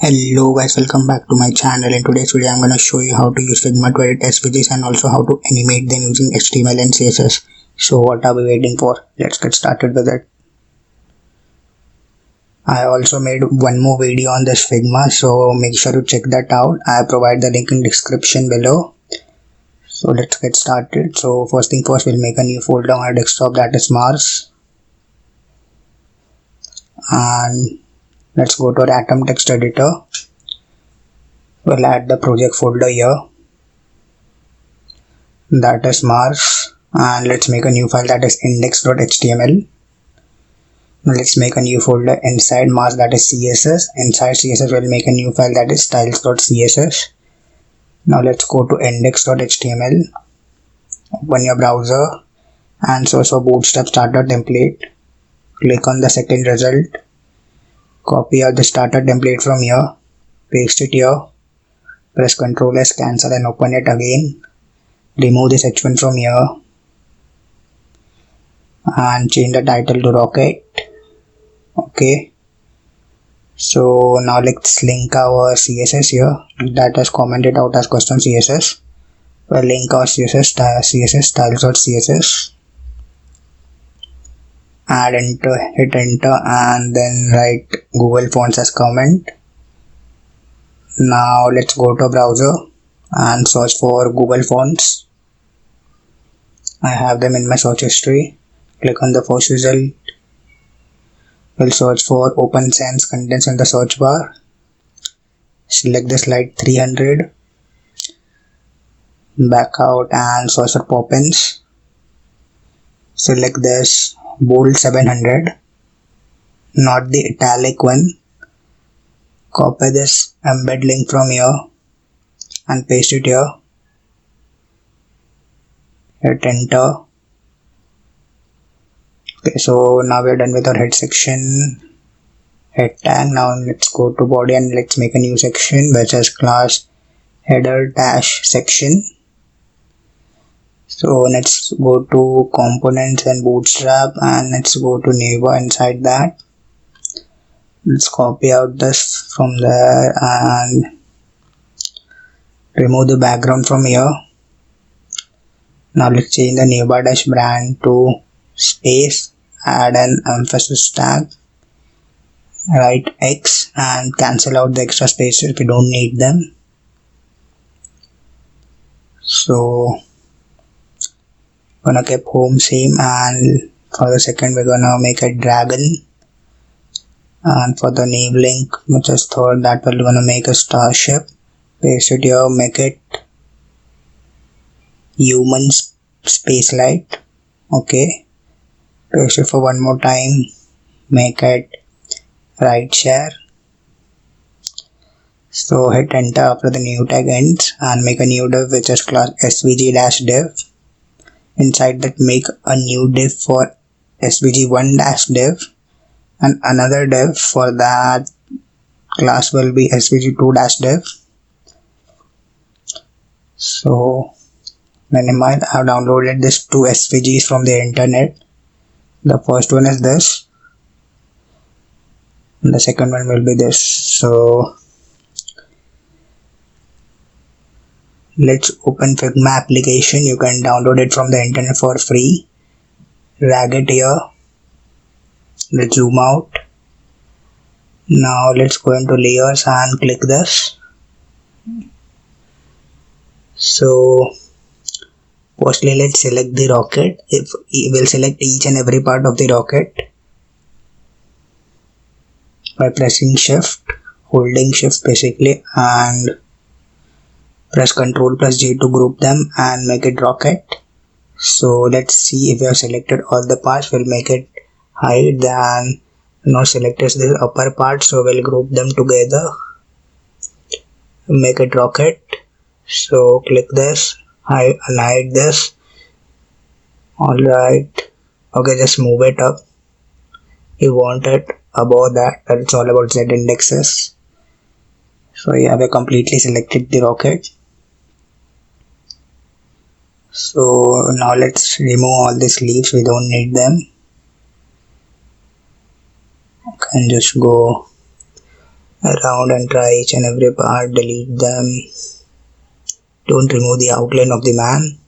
Hello guys, welcome back to my channel. In today's video I'm going to show you how to use Figma to edit SVGs and also how to animate them using HTML and CSS. So what are we waiting for? Let's get started with it. I also made one more video on this Figma, so make sure to check that out. I provide the link in description below. So let's get started. So first thing first, we'll make a new folder on our desktop, that is Mars. And let's go to our Atom text editor. We'll add the project folder here, that is Mars, and let's make a new file, that is index.html. Now let's make a new folder inside Mars, that is CSS. Inside CSS we'll make a new file, that is styles.css. Now let's go to index.html, open your browser and search for bootstrap starter template. Click on the second result, copy out the starter template from here, paste it here, press Ctrl S, cancel and open it again. Remove this h1 from here and change the title to rocket. Okay, so now let's link our CSS here, that is commented out as custom CSS. We'll link our CSS styles.css, add enter, hit enter and then write Google Fonts as comment. Now let's go to a browser and search for Google Fonts. I have them in my search history. Click on the first result. We'll search for Open Sans Contents in the search bar. Select the slide 300. Back out and search for Poppins. Select this bold 700, not the italic one. Copy this embed link from here and paste it here. Hit enter. Okay, so now we're done with our head section, head tag. Now let's go to body and let's make a new section which is class header dash section. So let's go to components and bootstrap and let's go to neighbor. Inside that, let's copy out this from there and remove the background from here. Now let's change the neighbor dash brand to space, add an emphasis tag, write X and cancel out the extra spaces if you don't need them. So gonna keep home same, and for the second we're gonna make a dragon, and for the name link which is third, that we're gonna make a starship. Paste it here, make it human space light. Okay, paste it for one more time, make it right share. So hit enter after the new tag ends and make a new div which is class svg-div. Inside that, make a new div for svg1-div and another div for that class will be svg2-div. So minimize. I have downloaded this two SVGs from the internet. The first one is this and the second one will be this. So let's open Figma application. You can download it from the internet for free. Drag it here. Let's zoom out. Now let's go into layers and click this. So firstly let's select the rocket. We'll select each and every part of the rocket by pressing shift, holding shift basically, and press Ctrl plus J to group them and make it rocket. So let's see if we have selected all the parts. We'll make it hide, then now selected the upper part, so we'll group them together, make it rocket. So click this, hide and hide this. Alright, okay, just move it up. You want it above that, it's all about Z indexes. So yeah, we completely selected the rocket. So now let's remove all these leaves, we don't need them. Okay, and just go around and try each and every part, delete them. Don't remove the outline of the man.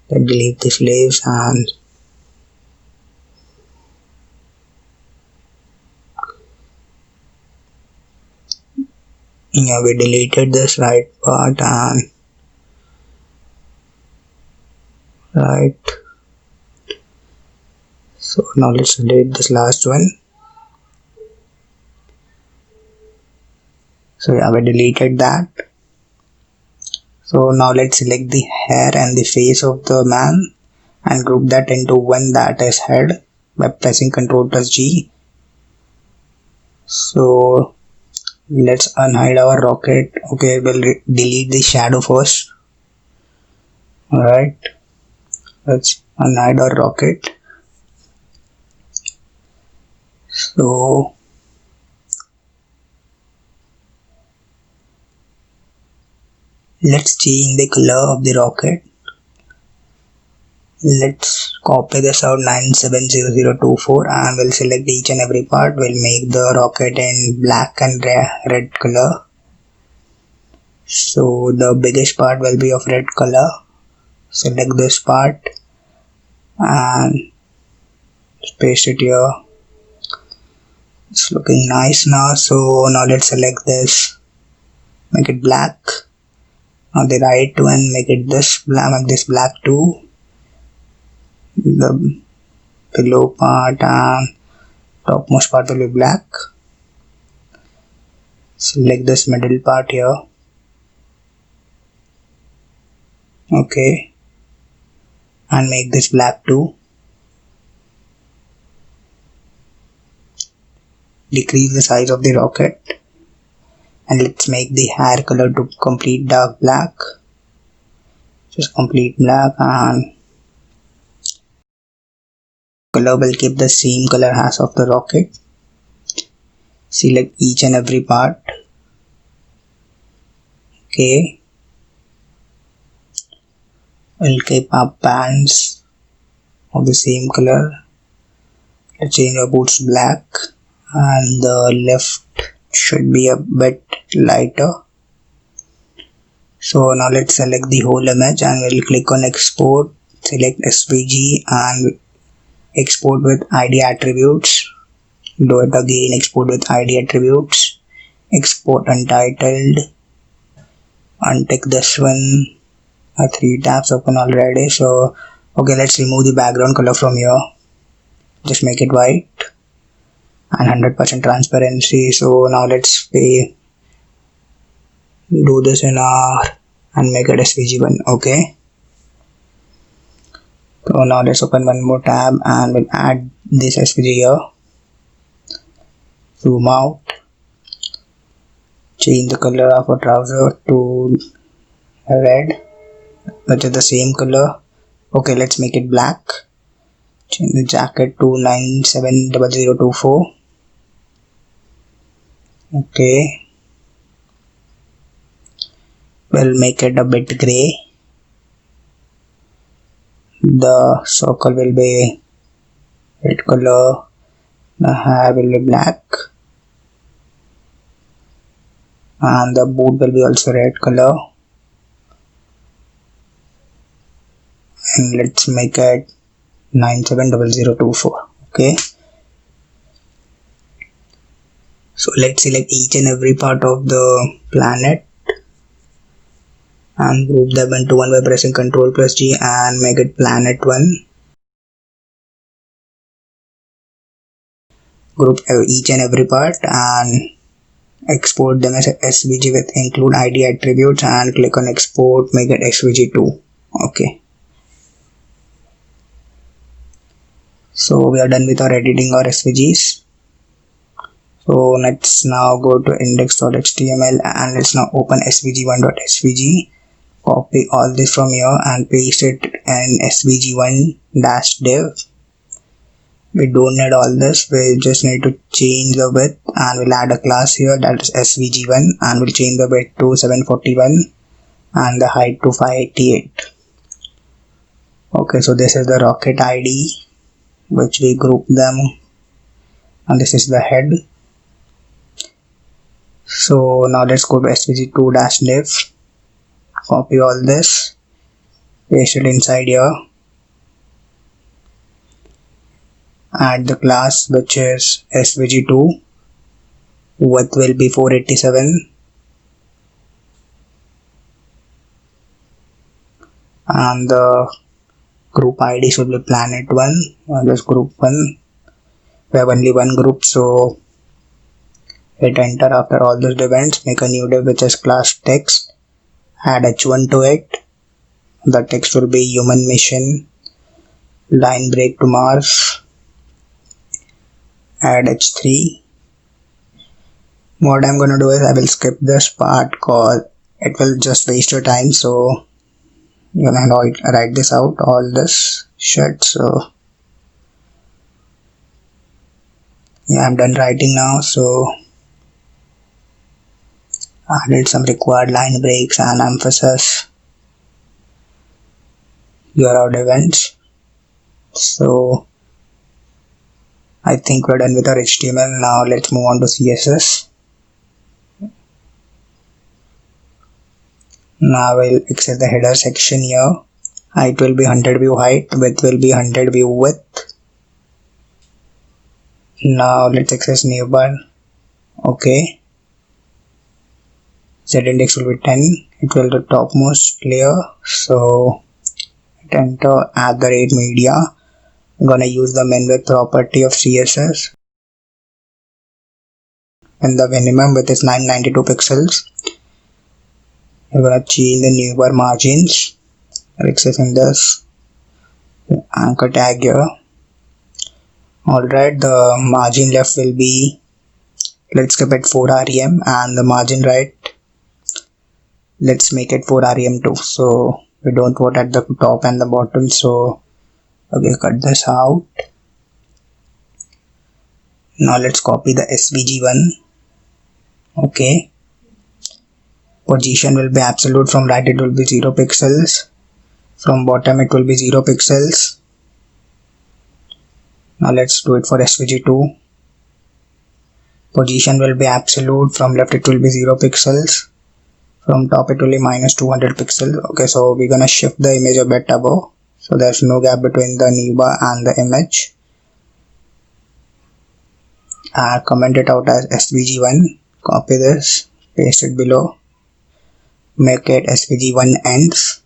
Then delete the slaves and yeah, we deleted this right part and right. So now let's delete this last one. So yeah, we deleted that. So now let's select the hair and the face of the man and group that into one, that is head, by pressing Ctrl plus G. So let's unhide our rocket. Okay, we'll delete the shadow first. Alright, let's unhide our rocket. So let's change the color of the rocket. Let's copy this out 970024 and we'll select each and every part. We'll make the rocket in black and red color. So the biggest part will be of red color. Select this part and paste it here. It's looking nice now. So now let's select this, make it black. On the right one, make it this black, make this black too. The below part and topmost part will be black. Select this middle part here. Okay, and make this black too. Decrease the size of the rocket and let's make the hair color to complete dark black. Just complete black and color will keep the same color as of the rocket. Select each and every part. Okay, we'll keep our pants of the same color. Let's change our boots black and the left should be a bit lighter. So now let's select the whole image and we'll click on export. Select SVG and export with ID attributes. Do it again, export with ID attributes. Export untitled. Untick this one. 3 tabs open already. So okay, let's remove the background color from here. Just make it white and 100% transparency. So now let's do this in R and make it SVG1. Okay, so now let's open one more tab and we'll add this SVG here. Zoom out, change the color of our trouser to red, which is the same color. Okay, let's make it black. Change the jacket to 970024. Okay, we'll make it a bit gray. The circle will be red color, the hair will be black and the boot will be also red color. And let's make it 970024. Okay, so let's select each and every part of the planet and group them into one by pressing Ctrl plus G and make it planet 1. Group each and every part and export them as SVG with include ID attributes and click on export, make it SVG2. Okay, so we are done with our editing our SVGs. So let's now go to index.html and let's now open svg1.svg. Copy all this from here and paste it in svg1-div. We don't need all this, we just need to change the width and we'll add a class here, that is svg1, and we'll change the width to 741 and the height to 588. Okay, so this is the rocket ID which we group them and this is the head. So now let's go to svg2-div, copy all this, paste it inside here, add the class which is svg2, width will be 487, and the group ID should be planet1, or just group 1. We have only one group, so hit enter after all those events, make a new div which is class text, add h1 to it. The text will be human mission, line break to Mars, add h3. What I'm gonna do is I will skip this part because it will just waste your time, so you're gonna write this out, all this shit. So yeah, I'm done writing now. So added some required line breaks and emphasis, URL events. So I think we're done with our HTML. Now let's move on to CSS. Now we'll access the header section here. Height will be 100 view height, width will be 100 view width. Now let's access navbar. Okay. Z index will be 10. It will be the topmost layer. So enter @media. I'm gonna use the min width property of CSS. And the minimum width is 992 pixels. I'm gonna change the navbar margins. Accessing this anchor tag here. Alright, the margin left will be, let's keep it 4 rem, and the margin right, let's make it 4 rem too. So we don't want at the top and the bottom, so okay, cut this out. Now let's copy the svg1. Okay, position will be absolute, from right it will be 0 pixels, from bottom it will be 0 pixels. Now let's do it for svg2. Position will be absolute, from left it will be 0 pixels, from top it will be minus 200 pixels. Okay, so we're gonna shift the image a bit above, so there's no gap between the navbar and the image. Comment it out as svg1, copy this, paste it below, make it svg1 ends.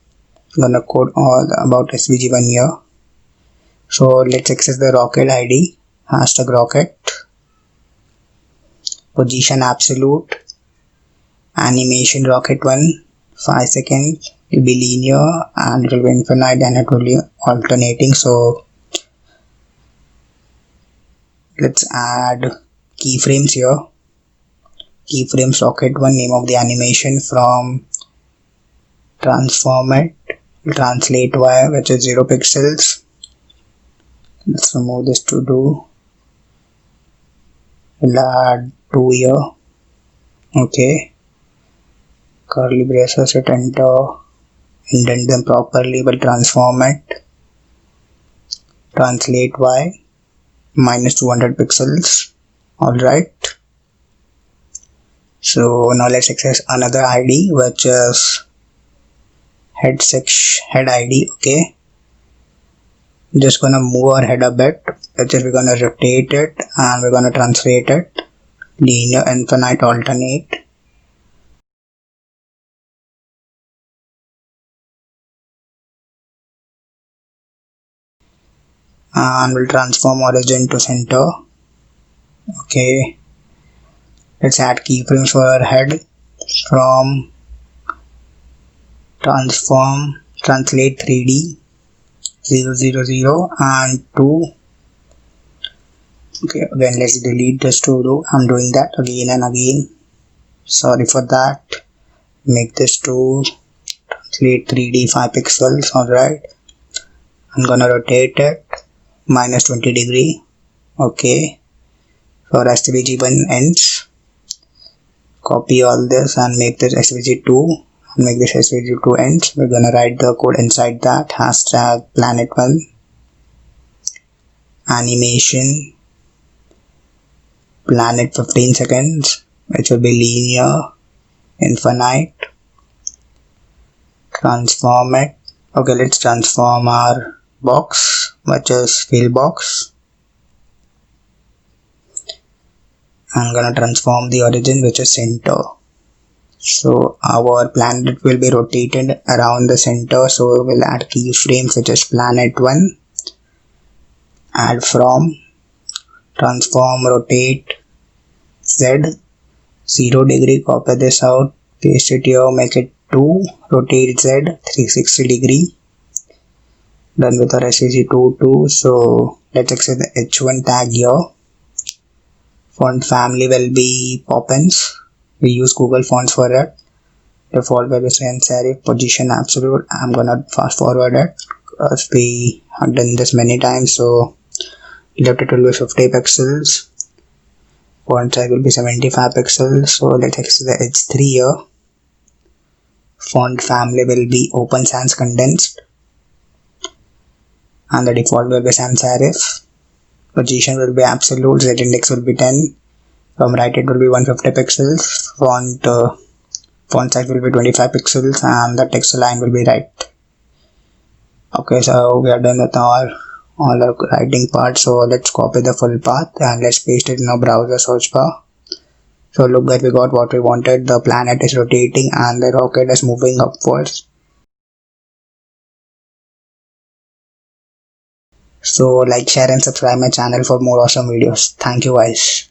I'm gonna code all about svg1 here. So let's access the rocket ID, hashtag rocket, position absolute, animation rocket 1, 5 seconds, it will be linear and it will be infinite and it will be alternating. So let's add keyframes here. Keyframes rocket 1, name of the animation, from transform it, translate y, which is 0 pixels. Let's remove this to do. We'll add 2 here. Okay. Curly braces, hit enter, indent them properly, but transform it, translate y, minus 200 pixels. Alright. So now let's access another ID, which is head ID. Okay. Just gonna move our head a bit, which is we're gonna rotate it and we're gonna translate it, linear, infinite, alternate. And we'll transform origin to center. Okay, let's add keyframes for our head, from transform, translate 3D 000 and 2. Okay, again let's delete this to do. I'm doing that again and again, sorry for that. Make this to translate 3D 5 pixels. Alright, I'm gonna rotate it minus 20 degree. Okay, for svg1 ends, copy all this and make this svg2 and make this svg2 ends. We're gonna write the code inside that, hashtag planet1, animation planet 15 seconds, which will be linear, infinite, transform it. Okay, let's transform our box, which is fill box. I'm gonna transform the origin, which is center. So our planet will be rotated around the center, so we'll add keyframe such as planet 1, add from, transform, rotate Z, 0 degree, copy this out, paste it here, make it 2, rotate Z, 360 degree. Done with our SVG2 too. So let's exit the H1 tag here. Font family will be Poppins. We use Google Fonts for it. Default will be sans serif, position absolute. I'm gonna fast forward it because we have done this many times. So left it will be 50 pixels. Font size will be 75 pixels. So let's exit the H3 here. Font family will be Open Sans Condensed. And the default will be sans serif. Position will be absolute. Z index will be 10. From right it will be 150 pixels. Font size will be 25 pixels and the text line will be right. Okay, so we are done with all our writing part. So let's copy the full path and let's paste it in our browser search bar. So look that we got what we wanted. The planet is rotating and the rocket is moving upwards. So like, share and subscribe my channel for more awesome videos. Thank you guys.